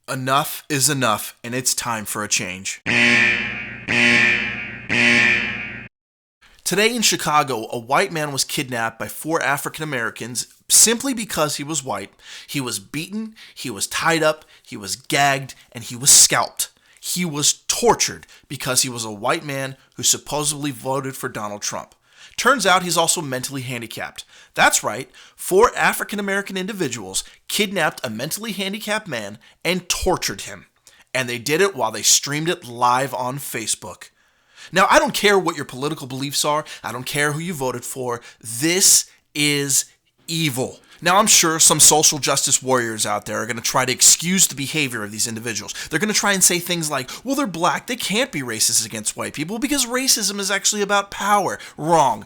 Enough is enough, and it's time for a change. Today in Chicago, a white man was kidnapped by 4 African Americans simply because he was white. He was beaten, he was tied up, he was gagged, and he was scalped. He was tortured because he was a white man who supposedly voted for Donald Trump. Turns out he's also mentally handicapped. That's right, 4 African American individuals kidnapped a mentally handicapped man and tortured him. And they did it while they streamed it live on Facebook. Now, I don't care what your political beliefs are. I don't care who you voted for. This is evil. Now, I'm sure some social justice warriors out there are going to try to excuse the behavior of these individuals. They're going to try and say things like, well, they're black. They can't be racist against white people because racism is actually about power. Wrong.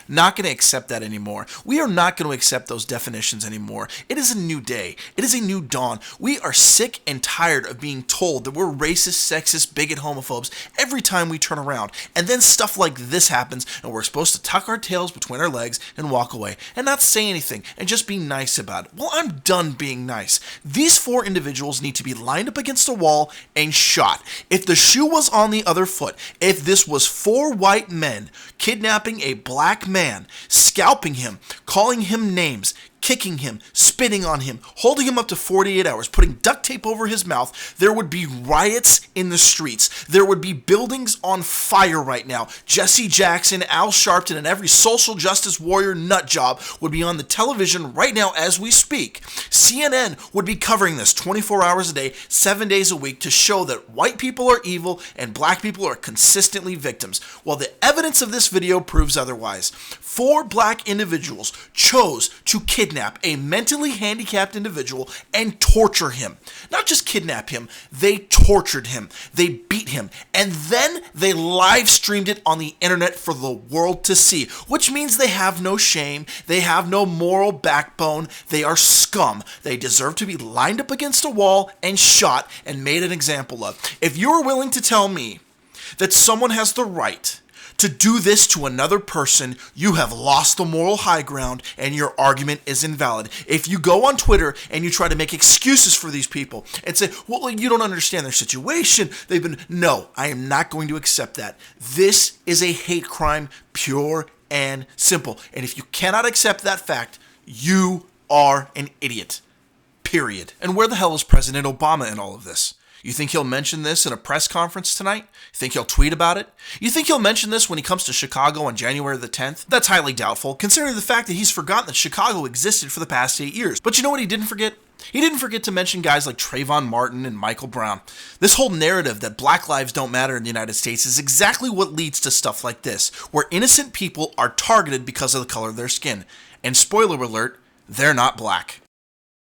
Not going to accept that anymore. We are not going to accept those definitions anymore. It is a new day. It is a new dawn. We are sick and tired of being told that we're racist, sexist, bigot, homophobes every time we turn around. And then stuff like this happens and we're supposed to tuck our tails between our legs and walk away and not say anything and just be nice about it. Well, I'm done being nice. These 4 individuals need to be lined up against a wall and shot. If the shoe was on the other foot, if this was 4 white men kidnapping a black man, scalping him, calling him names, kicking him, spitting on him, holding him up to 48 hours, putting duct tape over his mouth, there would be riots in the streets. There would be buildings on fire right now. Jesse Jackson, Al Sharpton, and every social justice warrior nutjob would be on the television right now as we speak. CNN would be covering this 24 hours a day, 7 days a week to show that white people are evil and black people are consistently victims. Well, the evidence of this video proves otherwise. 4 black individuals chose to kidnap a mentally handicapped individual and torture him. Not just kidnap him, they tortured him, they beat him, and then they live streamed it on the internet for the world to see, which means they have no shame, they have no moral backbone, they are scum. They deserve to be lined up against a wall and shot and made an example of. If you're willing to tell me that someone has the right to do this to another person, you have lost the moral high ground and your argument is invalid. If you go on Twitter and you try to make excuses for these people and say, well, you don't understand their situation, no, I am not going to accept that. This is a hate crime, pure and simple. And if you cannot accept that fact, you are an idiot. Period. And where the hell is President Obama in all of this? You think he'll mention this in a press conference tonight? You think he'll tweet about it? You think he'll mention this when he comes to Chicago on January the 10th? That's highly doubtful, considering the fact that he's forgotten that Chicago existed for the past 8 years. But you know what he didn't forget? He didn't forget to mention guys like Trayvon Martin and Michael Brown. This whole narrative that black lives don't matter in the United States is exactly what leads to stuff like this, where innocent people are targeted because of the color of their skin. And spoiler alert, they're not black.